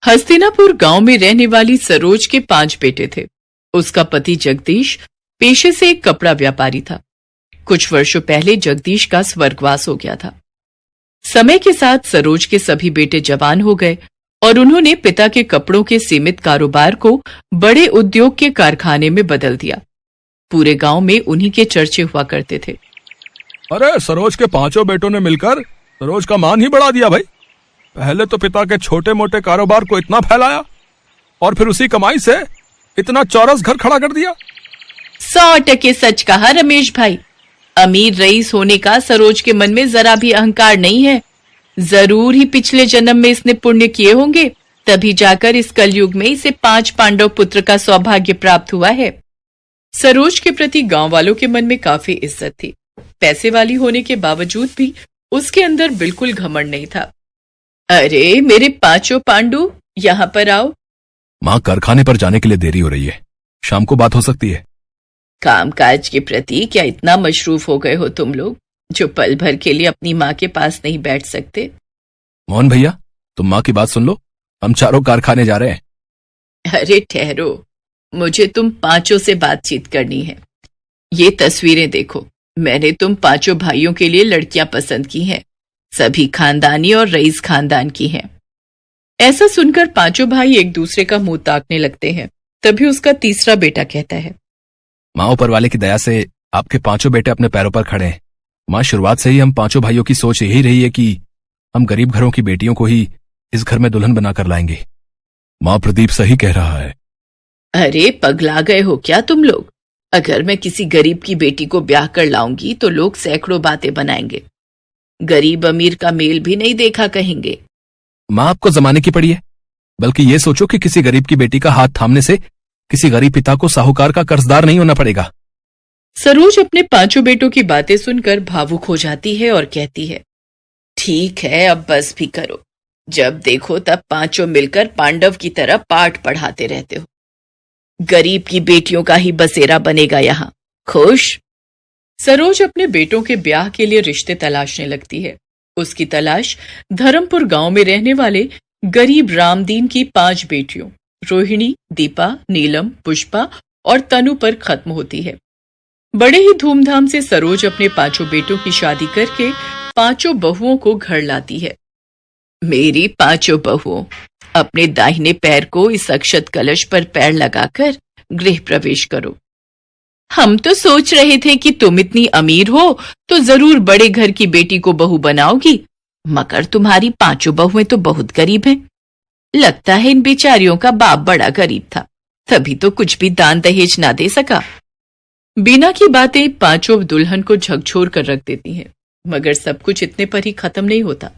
हस्तिनापुर गांव में रहने वाली सरोज के 5 बेटे थे। उसका पति जगदीश पेशे से एक कपड़ा व्यापारी था। कुछ वर्षों पहले जगदीश का स्वर्गवास हो गया था। समय के साथ सरोज के सभी बेटे जवान हो गए और उन्होंने पिता के कपड़ों के सीमित कारोबार को बड़े उद्योग के कारखाने में बदल दिया। पूरे गांव में उन्हीं के चर्चे हुआ करते थे। अरे सरोज के 5 बेटों ने मिलकर सरोज का मान ही बढ़ा दिया भाई। पहले तो पिता के छोटे मोटे कारोबार को इतना फैलाया और फिर उसी कमाई से इतना चौरस घर खड़ा कर दिया। 100% सच कहा रमेश भाई। अमीर रईस होने का सरोज के मन में जरा भी अहंकार नहीं है। जरूर ही पिछले जन्म में इसने पुण्य किए होंगे, तभी जाकर इस कलयुग में इसे 5 पांडव पुत्र का सौभाग्य प्राप्त हुआ है। सरोज के प्रति गांव वालों के मन में काफी इज्जत थी। पैसे वाली होने के बावजूद भी उसके अंदर बिल्कुल घमंड नहीं था। अरे मेरे 5 पांडु, यहाँ पर आओ। माँ, कारखाने पर जाने के लिए देरी हो रही है, शाम को बात हो सकती है। कामकाज के प्रति क्या इतना मशरूफ हो गए हो तुम लोग, जो पल भर के लिए अपनी माँ के पास नहीं बैठ सकते? मोहन भैया, तुम माँ की बात सुन लो, हम चारों कारखाने जा रहे हैं। अरे ठहरो, मुझे तुम 5 से बातचीत करनी है। ये तस्वीरें देखो, मैंने तुम 5 भाइयों के लिए लड़कियां पसंद की हैं। सभी खानदानी और रईस खानदान की हैं। ऐसा सुनकर 5 भाई एक दूसरे का मुंह ताकने लगते हैं। तभी उसका तीसरा बेटा कहता है, माँ, ऊपर वाले की दया से आपके 5 बेटे अपने पैरों पर खड़े हैं। माँ, शुरुआत से ही हम 5 भाइयों की सोच यही रही है कि हम गरीब घरों की बेटियों को ही इस घर में दुल्हन बनाकर लाएंगे। माँ, प्रदीप सही कह रहा है। अरे पगला गए हो क्या तुम लोग? अगर मैं किसी गरीब की बेटी को ब्याह कर लाऊंगी तो लोग सैकड़ों बातें बनाएंगे। गरीब अमीर का मेल भी नहीं देखा कहेंगे। माँ, आपको जमाने की पड़ी है। बल्कि ये सोचो कि किसी गरीब की बेटी का हाथ थामने से किसी गरीब पिता को साहूकार का कर्जदार नहीं होना पड़ेगा। सरोज अपने 5 बेटों की बातें सुनकर भावुक हो जाती है और कहती है, ठीक है, अब बस भी करो। जब देखो तब 5 मिलकर पांडव की तरह पाठ पढ़ाते रहते हो। गरीब की बेटियों का ही बसेरा बनेगा यहाँ। खुश? सरोज अपने बेटों के ब्याह के लिए रिश्ते तलाशने लगती है। उसकी तलाश धर्मपुर गांव में रहने वाले गरीब रामदीन की 5 बेटियों रोहिणी, दीपा, नीलम, पुष्पा और तनु पर खत्म होती है। बड़े ही धूमधाम से सरोज अपने 5 बेटों की शादी करके 5 बहुओं को घर लाती है। मेरी 5 बहुओं, अपने दाहिने पैर को इस अक्षत कलश पर पैर लगाकर गृह प्रवेश करो। हम तो सोच रहे थे कि तुम इतनी अमीर हो तो जरूर बड़े घर की बेटी को बहू बनाओगी, मगर तुम्हारी 5 बहुएं तो बहुत गरीब हैं। लगता है इन बेचारियों का बाप बड़ा गरीब था, तभी तो कुछ भी दान दहेज ना दे सका। बीना की बातें 5 दुल्हन को झकझोर कर रख देती हैं, मगर सब कुछ इतने पर ही खत्म नहीं होता।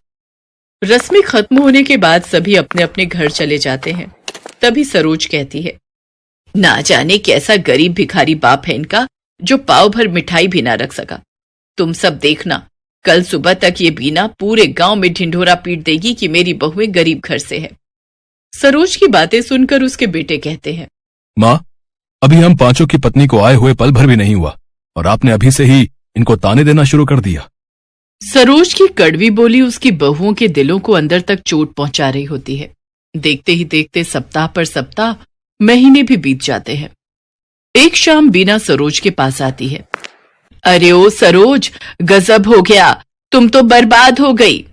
रस्में खत्म होने के बाद सभी अपने अपने घर चले जाते हैं। तभी सरोज कहती है, ना जाने कैसा गरीब भिखारी बाप है इनका, जो पाव भर मिठाई भी ना रख सका। तुम सब देखना, कल सुबह तक ये बीना पूरे गांव में ढिंढोरा पीट देगी कि मेरी बहुएं गरीब घर से है। सरोज की बातें सुनकर उसके बेटे कहते हैं, माँ, अभी हम 5 की पत्नी को आए हुए पल भर भी नहीं हुआ और आपने अभी से ही इनको ताने देना शुरू कर दिया। सरोज की कड़वी बोली उसकी बहुओं के दिलों को अंदर तक चोट पहुंचा रही होती है। देखते ही देखते सप्ताह पर सप्ताह, महीने भी बीत जाते हैं। एक शाम बीना सरोज के पास आती है। अरे ओ सरोज, गजब हो गया, तुम तो बर्बाद हो गई।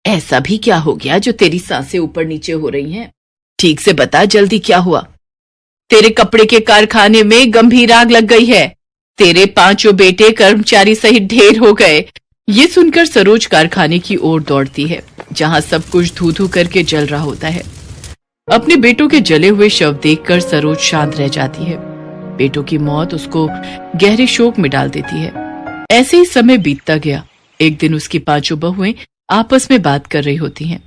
ऐसा भी क्या हो गया जो तेरी सांसें ऊपर नीचे हो रही हैं? ठीक से बता, जल्दी क्या हुआ? तेरे कपड़े के कारखाने में गंभीर आग लग गई है। तेरे 5 बेटे कर्मचारी सहित ढेर हो गए। ये सुनकर सरोज कारखाने की ओर दौड़ती है, जहां सब कुछ धू धू करके जल रहा होता है। अपने बेटों के जले हुए शव देखकर सरोज शांत रह जाती है। बेटों की मौत उसको गहरे शोक में डाल देती है। ऐसे ही समय बीतता गया। एक दिन उसकी 5 बहुएं आपस में बात कर रही होती हैं।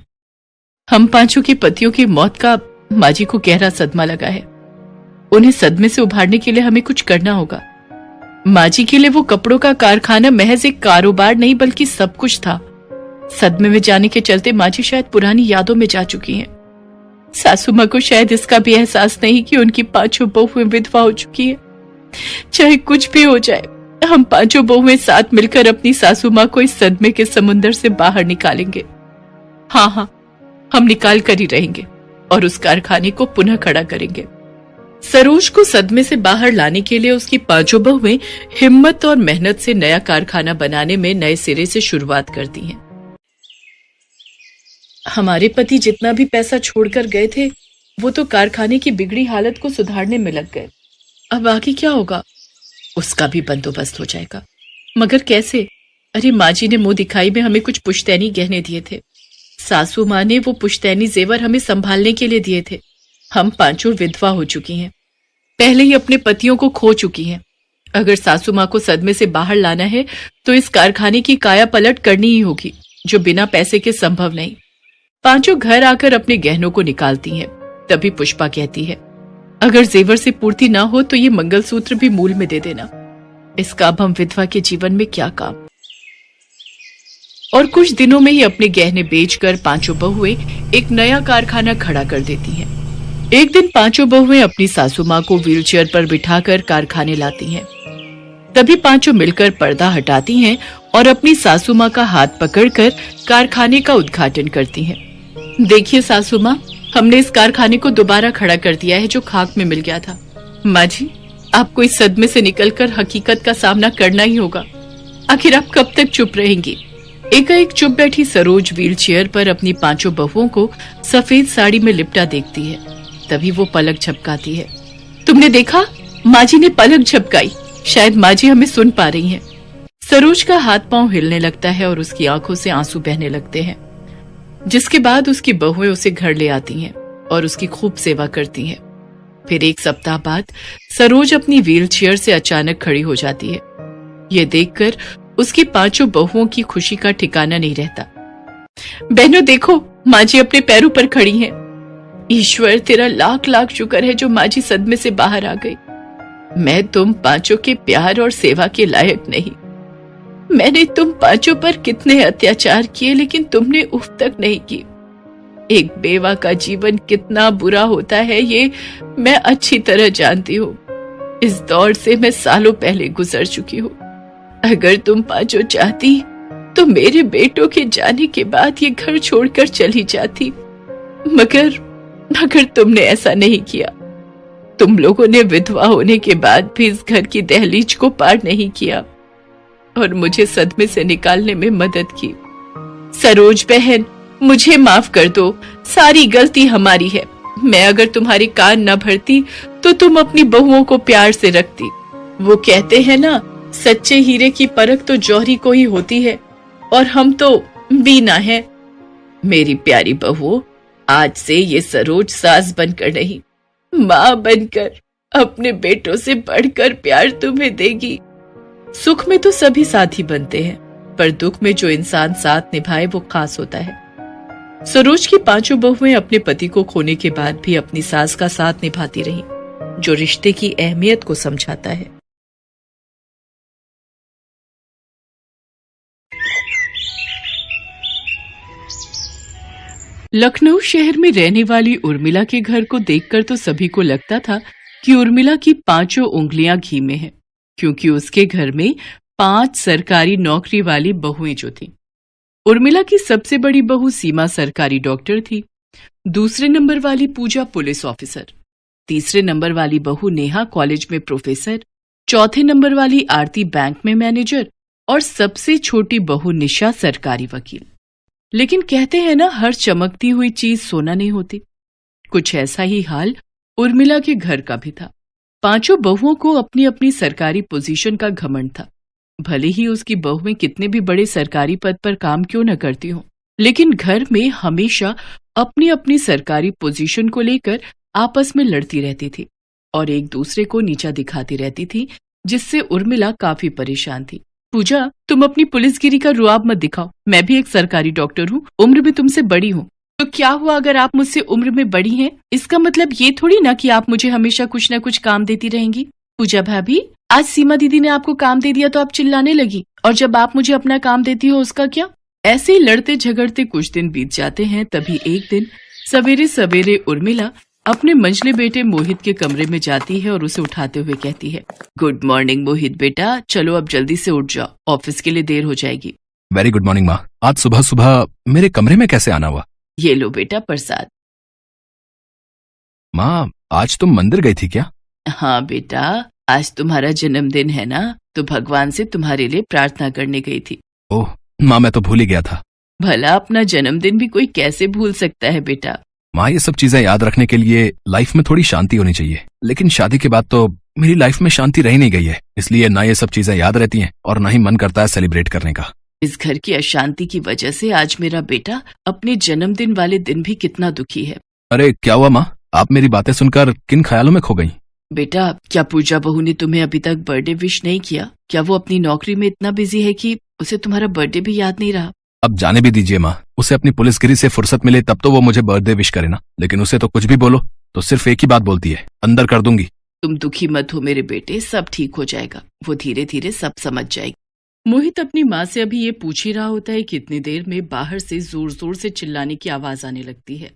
हम 5 के पतियों की मौत का माजी को गहरा सदमा लगा है। उन्हें सदमे से उभारने के लिए हमें कुछ करना होगा। माजी के लिए वो कपड़ों का कारखाना महज एक कारोबार नहीं बल्कि सब कुछ था। सदमे में जाने के चलते माजी शायद पुरानी यादों में जा चुकी हैं। सासू माँ को शायद इसका भी एहसास नहीं कि उनकी 5 बहुएं विधवा हो चुकी है। चाहे कुछ भी हो जाए, हम 5 बहुएं साथ मिलकर अपनी सासू माँ को इस सदमे के समुंदर से बाहर निकालेंगे। हाँ, हम निकाल कर ही रहेंगे। और उस कारखाने को पुनः खड़ा करेंगे। सरोज को सदमे से बाहर लाने के लिए उसकी पांचों बहुएं हिम्मत और मेहनत से नया कारखाना बनाने में नए सिरे से शुरुआत करती हैं। हमारे पति जितना भी पैसा छोड़कर गए थे वो तो कारखाने की बिगड़ी हालत को सुधारने में लग गए। अब आगे क्या होगा? उसका भी बंदोबस्त हो जाएगा, मगर कैसे? अरे माँ जी ने मुंह दिखाई में हमें कुछ पुश्तैनी गहने दिए थे। सासू माँ ने वो पुश्तैनी जेवर हमें संभालने के लिए दिए थे। हम पांचों विधवा हो चुकी हैं, पहले ही अपने पतियों को खो चुकी हैं। अगर सासू माँ को सदमे से बाहर लाना है तो इस कारखाने की काया पलट करनी ही होगी, जो बिना पैसे के संभव नहीं। पांचों घर आकर अपने गहनों को निकालती हैं। तभी पुष्पा कहती है, अगर जेवर से पूर्ति ना हो तो ये मंगलसूत्र भी मूल में दे देना। इसका अब हम विधवा के जीवन में क्या काम। और कुछ दिनों में ही अपने गहने बेचकर पांचों बहुएं एक नया कारखाना खड़ा कर देती हैं। एक दिन पांचों बहुएं अपनी सासू माँ को व्हीलचेयर पर बिठाकर कारखाने लाती हैं। तभी पांचों मिलकर पर्दा हटाती हैं और अपनी सासू माँ का हाथ पकड़कर कारखाने का उद्घाटन करती हैं। देखिए सासू माँ, हमने इस कारखाने को दोबारा खड़ा कर दिया है जो खाक में मिल गया था। माँ जी, आपको इस सदमे से निकलकर हकीकत का सामना करना ही होगा। आखिर आप कब तक चुप रहेंगी? एकाएक चुप बैठी सरोज व्हीलचेयर पर अपनी पांचों बहुओं को सफेद साड़ी में लिपटा देखती है। तभी वो पलक झपकाती है। तुमने देखा? माँ जी ने पलक झपकाई। शायद माँ जी हमें सुन पा रही हैं। सरोज का हाथ पांव हिलने लगता है और उसकी आंखों से आंसू बहने लगते हैं। जिसके बाद उसकी बहुएं उसे घर ले आती हैं और उसकी खूब सेवा करती हैं। फिर एक सप्ताह बाद सरोज अपनी व्हीलचेयर से अचानक खड़ी हो जाती है। ये देखकर उसकी पांचों बहुओं की खुशी का ठिकाना नहीं रहता। बहनों देखो, माँ जी अपने पैरों पर खड़ी हैं। ईश्वर तेरा लाख लाख शुक्र है जो माँ जी सदमे से बाहर आ गई। मैं तुम पांचों के प्यार और सेवा के लायक नहीं। मैंने तुम पांचों पर कितने अत्याचार किए, लेकिन तुमने उफ तक नहीं की। एक बेवा का जीवन कितना बुरा होता है ये मैं अच्छी तरह जानती हूँ। इस दौर से मैं सालों पहले गुजर चुकी हूँ। अगर तुम पांचों चाहती तो मेरे बेटों के जाने के बाद ये घर छोड़कर चली जाती, मगर तुमने ऐसा नहीं किया। तुम लोगों ने विधवा होने के बाद भी इस घर की दहलीज को पार नहीं किया और मुझे सदमे से निकालने में मदद की। सरोज बहन, मुझे माफ कर दो, सारी गलती हमारी है। मैं अगर तुम्हारे कान न भरती तो तुम अपनी बहुओं को प्यार से रखती। वो कहते हैं ना, सच्चे हीरे की परख तो जौहरी को ही होती है, और हम तो बीना है। मेरी प्यारी बहुओं, आज से ये सरोज सास बनकर नहीं, माँ बनकर अपने बेटों से बढ़कर प्यार तुम्हें देगी। सुख में तो सभी साथी बनते हैं, पर दुख में जो इंसान साथ निभाए वो खास होता है। सरोज की पांचों बहुएं अपने पति को खोने के बाद भी अपनी सास का साथ निभाती रहीं, जो रिश्ते की अहमियत को समझाता है। लखनऊ शहर में रहने वाली उर्मिला के घर को देखकर तो सभी को लगता था कि उर्मिला की पांचों उंगलियां घी में हैं, क्योंकि उसके घर में 5 सरकारी नौकरी वाली बहुएं जो थीं। उर्मिला की सबसे बड़ी बहू सीमा सरकारी डॉक्टर थी, दूसरे नंबर वाली पूजा पुलिस ऑफिसर, तीसरे नंबर वाली बहू नेहा कॉलेज में प्रोफेसर, चौथे नंबर वाली आरती बैंक में मैनेजर और सबसे छोटी बहू निशा सरकारी वकील। लेकिन कहते हैं ना, हर चमकती हुई चीज सोना नहीं होती। कुछ ऐसा ही हाल उर्मिला के घर का भी था। पांचों बहुओं को अपनी अपनी सरकारी पोजीशन का घमंड था। भले ही उसकी बहुएं कितने भी बड़े सरकारी पद पर काम क्यों न करती हों, लेकिन घर में हमेशा अपनी अपनी सरकारी पोजीशन को लेकर आपस में लड़ती रहती थी और एक दूसरे को नीचा दिखाती रहती थी, जिससे उर्मिला काफी परेशान थी। पूजा, तुम अपनी पुलिसगिरी का रुआब मत दिखाओ। मैं भी एक सरकारी डॉक्टर हूँ, उम्र में तुमसे बड़ी हूँ। तो क्या हुआ अगर आप मुझसे उम्र में बड़ी हैं? इसका मतलब ये थोड़ी ना कि आप मुझे हमेशा कुछ न कुछ काम देती रहेंगी। पूजा भाभी, आज सीमा दीदी ने आपको काम दे दिया तो आप चिल्लाने लगी, और जब आप मुझे अपना काम देती हो उसका क्या? ऐसे ही लड़ते झगड़ते कुछ दिन बीत जाते हैं। तभी एक दिन सवेरे सवेरे उर्मिला अपने मंझले बेटे मोहित के कमरे में जाती है और उसे उठाते हुए कहती है, गुड मॉर्निंग मोहित बेटा, चलो अब जल्दी से उठ जाओ, ऑफिस के लिए देर हो जाएगी। वेरी गुड मॉर्निंग माँ। आज सुबह सुबह मेरे कमरे में कैसे आना हुआ? ये लो बेटा प्रसाद। माँ, आज तुम मंदिर गई थी क्या? हाँ बेटा, आज तुम्हारा जन्मदिन है ना, तो भगवान से तुम्हारे लिए प्रार्थना करने गई थी। ओह माँ, मैं तो भूल ही गया था। भला अपना जन्मदिन भी कोई कैसे भूल सकता है बेटा। माँ, ये सब चीजें याद रखने के लिए लाइफ में थोड़ी शांति होनी चाहिए, लेकिन शादी के बाद तो मेरी लाइफ में शांति रही नहीं गई है, इसलिए ना ये सब चीजें याद रहती हैं और ना ही मन करता है सेलिब्रेट करने का। इस घर की अशांति की वजह से आज मेरा बेटा अपने जन्मदिन वाले दिन भी कितना दुखी है। अरे क्या हुआ माँ, आप मेरी बातें सुनकर किन ख्यालों में खो गई? बेटा, क्या पूजा बहू ने तुम्हें अभी तक बर्थडे विश नहीं किया? क्या वो अपनी नौकरी में इतना बिजी है कि उसे तुम्हारा बर्थडे भी याद नहीं रहा? अब जाने भी दीजिए माँ, उसे अपनी पुलिसगिरी से फुर्सत मिले तब तो वो मुझे बर्थडे विश करे ना, लेकिन उसे तो कुछ भी बोलो तो सिर्फ एक ही बात बोलती है, अंदर कर दूंगी। तुम दुखी मत हो मेरे बेटे, सब ठीक हो जाएगा, वो धीरे धीरे सब समझ जाएगी। मोहित अपनी माँ से अभी ये पूछ ही रहा होता है कि इतनी देर में बाहर से जोर जोर से चिल्लाने की आवाज आने लगती है।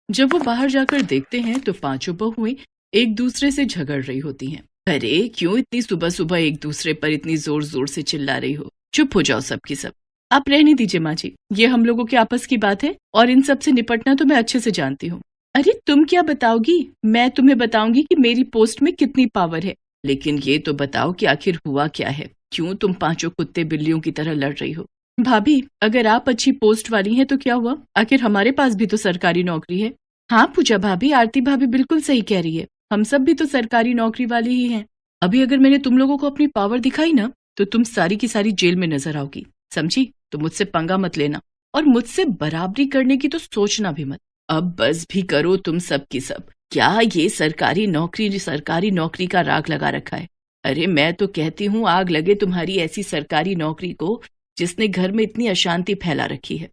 जब वो बाहर जाकर देखते हैं तो पांचों बहुएं एक दूसरे से झगड़ रही होती हैं। अरे क्यों इतनी सुबह सुबह एक दूसरे पर इतनी जोर जोर से चिल्ला रही हो? चुप हो जाओ सबकी सब। आप रहने दीजिए माँ जी, ये हम लोगों के आपस की बात है और इन सब से निपटना तो मैं अच्छे से जानती हूँ। अरे तुम क्या बताओगी? मैं तुम्हें बताऊंगी कि मेरी पोस्ट में कितनी पावर है, लेकिन ये तो बताओ कि आखिर हुआ क्या है? क्यों तुम पांचों कुत्ते बिल्लियों की तरह लड़ रही हो? भाभी, अगर आप अच्छी पोस्ट वाली हैं तो क्या हुआ, आखिर हमारे पास भी तो सरकारी नौकरी है। हाँ पूजा भाभी, आरती भाभी बिल्कुल सही कह रही है, हम सब भी तो सरकारी नौकरी वाले ही हैं। अभी अगर मैंने तुम लोगों को अपनी पावर दिखाई ना तो तुम सारी की सारी जेल में नजर आओगी, समझी? तो मुझसे पंगा मत लेना और मुझसे बराबरी करने की तो सोचना भी मत। अब बस भी करो तुम सब की सब। क्या ये सरकारी नौकरी का राग लगा रखा है? अरे मैं तो कहती हूँ आग लगे तुम्हारी ऐसी सरकारी नौकरी को जिसने घर में इतनी अशांति फैला रखी है।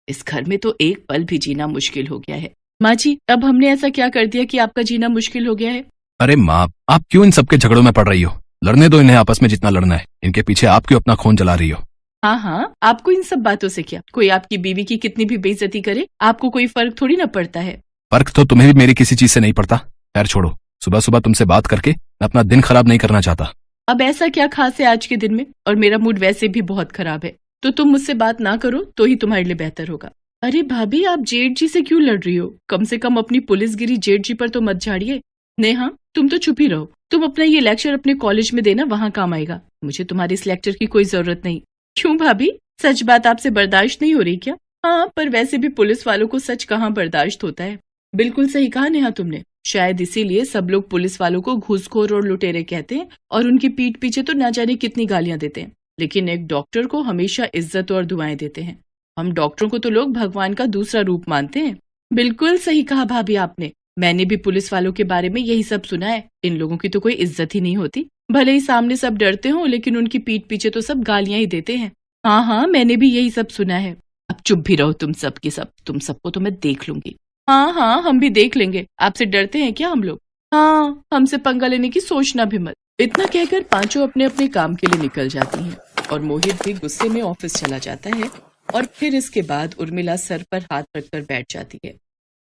इस घर में तो एक पल भी जीना मुश्किल हो गया है। माँ जी, अब हमने ऐसा क्या कर दिया कि आपका जीना मुश्किल हो गया है? अरे माँ, आप क्यों इन सबके झगड़ों में पड़ रही हो? लड़ने दो इन्हें आपस में जितना लड़ना है, इनके पीछे आप क्यों अपना खून जला रही हो? हाँ हाँ, आपको इन सब बातों से क्या? कोई आपकी बीवी की कितनी भी बेइज्जती करे, आपको कोई फर्क थोड़ी ना पड़ता है। फर्क तो तुम्हें भी मेरी किसी चीज से नहीं पड़ता। खैर छोड़ो, सुबह सुबह तुमसे बात करके मैं अपना दिन खराब नहीं करना चाहता। अब ऐसा क्या खास है आज के दिन में? और मेरा मूड वैसे भी बहुत खराब है, तो तुम मुझसे बात ना करो तो ही तुम्हारे लिए बेहतर होगा। अरे भाभी, आप जेठ जी से क्यों लड़ रही हो? कम से कम अपनी पुलिसगिरी जेठ जी पर तो मत झाड़िए। नेहा, तुम तो चुप ही रहो। तुम अपना ये लेक्चर अपने कॉलेज में देना, वहाँ काम आएगा। मुझे तुम्हारे इस लेक्चर की कोई जरूरत नहीं। क्यों भाभी, सच बात आपसे बर्दाश्त नहीं हो रही क्या? हाँ, पर वैसे भी पुलिस वालों को सच कहाँ बर्दाश्त होता है। बिल्कुल सही कहा नेहा तुमने। शायद इसीलिए सब लोग पुलिस वालों को घूसखोर और लुटेरे कहते हैं और उनकी पीठ पीछे तो न जाने कितनी गालियां देते हैं, लेकिन एक डॉक्टर को हमेशा इज्जत और दुआएं देते हैं। हम डॉक्टरों को तो लोग भगवान का दूसरा रूप मानते हैं। बिल्कुल सही कहा भाभी आपने। मैंने भी पुलिस वालों के बारे में यही सब सुना है। इन लोगों की तो कोई इज्जत ही नहीं होती। भले ही सामने सब डरते हो, लेकिन उनकी पीठ पीछे तो सब गालियां ही देते हैं। हाँ हाँ, मैंने भी यही सब सुना है। अब चुप भी रहो तुम सब की सब। तुम सबको तो मैं देख लूंगी। हाँ हाँ, हम भी देख लेंगे। आपसे डरते हैं क्या हम लोग? हाँ, हमसे पंगा लेने की सोचना भी मत। इतना कहकर पांचों अपने अपने काम के लिए निकल जाती हैं और मोहित भी गुस्से में ऑफिस चला जाता है। और फिर इसके बाद उर्मिला सर पर हाथ रखकर बैठ जाती है।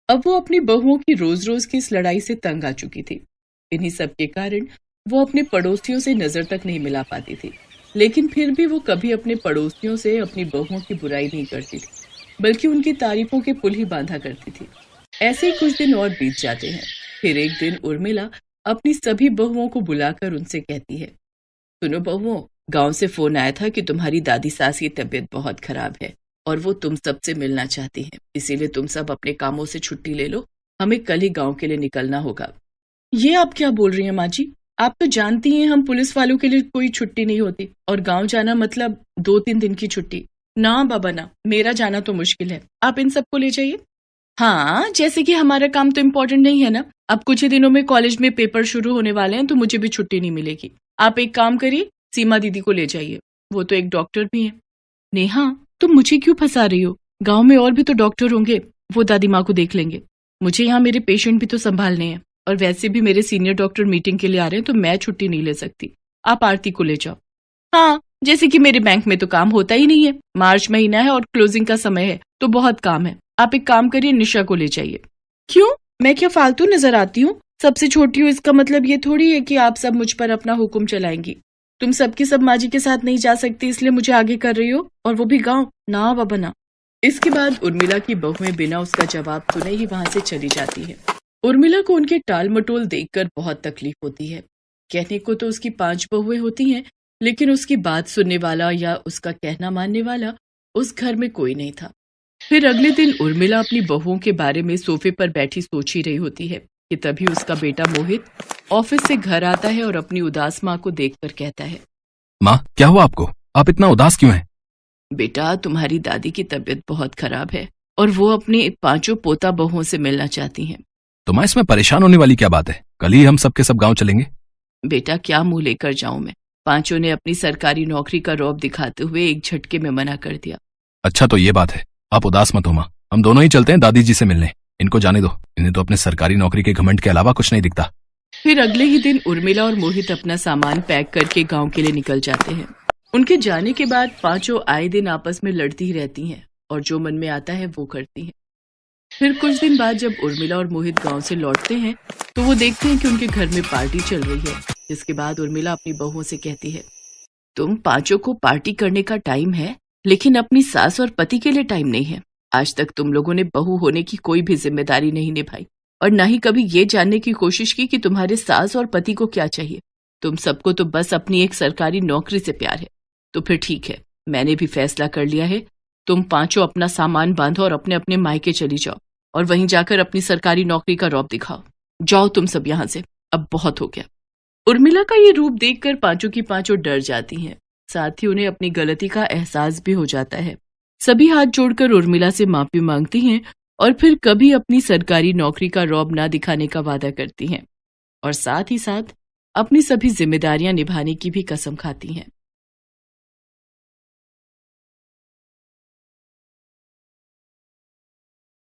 अब वो अपनी बहुओं की रोज रोज की इस लड़ाई से तंग आ चुकी थी। इन्हीं सब के कारण वो अपने पड़ोसियों से नजर तक नहीं मिला पाती थी, लेकिन फिर भी वो कभी अपने पड़ोसियों से अपनी बहुओं की बुराई नहीं करती थी, बल्कि उनकी तारीफों के पुल ही बांधा करती थी। ऐसे ही कुछ दिन और बीत जाते हैं। फिर एक दिन उर्मिला अपनी सभी बहुओं को बुलाकर उनसे कहती है, सुनो बहुओं, गांव से फोन आया था कि तुम्हारी दादी सास की तबीयत बहुत खराब है और वो तुम सबसे मिलना चाहती हैं, इसीलिए तुम सब अपने कामों से छुट्टी ले लो, हमें कल ही गांव के लिए निकलना होगा। ये आप क्या बोल रही हैं माँ जी? आप तो जानती हैं हम पुलिस वालों के लिए कोई छुट्टी नहीं होती, और गांव जाना मतलब 2-3 दिन की छुट्टी। ना बाबा ना, मेरा जाना तो मुश्किल है, आप इन सबको ले जाइए। हाँ, जैसे कि हमारा काम तो इम्पोर्टेंट नहीं है ना। अब कुछ ही दिनों में कॉलेज में पेपर शुरू होने वाले हैं, तो मुझे भी छुट्टी नहीं मिलेगी। आप एक काम करिए, सीमा दीदी को ले जाइए, वो तो एक डॉक्टर भी है। नेहा, तुम मुझे क्यों फंसा रही हो? गांव में और भी तो डॉक्टर होंगे, वो दादी माँ को देख लेंगे। मुझे यहाँ मेरे पेशेंट भी तो संभालने हैं, और वैसे भी मेरे सीनियर डॉक्टर मीटिंग के लिए आ रहे हैं, तो मैं छुट्टी नहीं ले सकती। आप आरती को ले जाओ। हाँ, जैसे कि मेरे बैंक में तो काम होता ही नहीं है, मार्च महीना है और क्लोजिंग का समय है, तो बहुत काम है। आप एक काम करिए, निशा को ले जाइए। क्यों, मैं क्या फालतू नजर आती हूँ? सबसे छोटी हूँ, इसका मतलब ये थोड़ी है कि आप सब मुझ पर अपना हुक्म चलाएंगी। तुम सबकी सब माँ जी के साथ नहीं जा सकती, इसलिए मुझे आगे कर रही हो, और वो भी गाँव। ना बाबा ना। इसके बाद उर्मिला की बहुएं बिना उसका जवाब सुने ही वहां से चली जाती है। उर्मिला को उनके टाल मटोल देखकर बहुत तकलीफ होती है। कहने को तो उसकी 5 बहुएं होती हैं, लेकिन उसकी बात सुनने वाला या उसका कहना मानने वाला उस घर में कोई नहीं था। फिर अगले दिन उर्मिला अपनी बहुओं के बारे में सोफे पर बैठी सोच ही रही होती है कि तभी उसका बेटा मोहित ऑफिस से घर आता है और अपनी उदास माँ को देखकर कहता है, माँ, क्या हुआ आपको? आप इतना उदास क्यों हैं? बेटा, तुम्हारी दादी की तबीयत बहुत खराब है और वो अपने 5 पोता बहुओं से मिलना चाहती हैं। तो माँ, इसमें परेशान होने वाली क्या बात है? कल ही हम सबके सब गांव चलेंगे। बेटा, क्या मुंह लेकर जाऊं मैं? 5 ने अपनी सरकारी नौकरी का रौब दिखाते हुए एक झटके में मना कर दिया। अच्छा, तो ये बात है। आप उदास मत हो माँ, हम दोनों ही चलते हैं दादी जी से मिलने। इनको जाने दो, इन्हें तो अपने सरकारी नौकरी के घमंड के अलावा कुछ नहीं दिखता। फिर अगले ही दिन उर्मिला और मोहित अपना सामान पैक करके गांव के लिए निकल जाते हैं। उनके जाने के बाद 5 आए दिन आपस में लड़ती ही रहती हैं और जो मन में आता है वो करती हैं। फिर कुछ दिन बाद जब उर्मिला और मोहित गांव से लौटते हैं तो वो देखते हैं कि उनके घर में पार्टी चल रही है। जिसके बाद उर्मिला अपनी बहुओं से कहती है, तुम 5 को पार्टी करने का टाइम है, लेकिन अपनी सास और पति के लिए टाइम नहीं है। आज तक तुम लोगों ने बहू होने की कोई भी जिम्मेदारी नहीं निभाई और न ही कभी ये जानने की कोशिश की कि तुम्हारे सास और पति को क्या चाहिए। तुम सबको तो बस अपनी एक सरकारी नौकरी से प्यार है। तो फिर ठीक है, मैंने भी फैसला कर लिया है। तुम 5 अपना सामान बांधो और अपने अपने मायके चली जाओ और वहीं जाकर अपनी सरकारी नौकरी का रौब दिखाओ। जाओ तुम सब यहाँ से, अब बहुत हो गया। उर्मिला का ये रूप देखकर 5 की 5 डर जाती हैं। साथ ही उन्हें अपनी गलती का एहसास भी हो जाता है। सभी हाथ जोड़कर उर्मिला से माफी मांगती हैं और फिर कभी अपनी सरकारी नौकरी का रौब ना दिखाने का वादा करती हैं और साथ ही साथ अपनी सभी जिम्मेदारियां निभाने की भी कसम खाती हैं।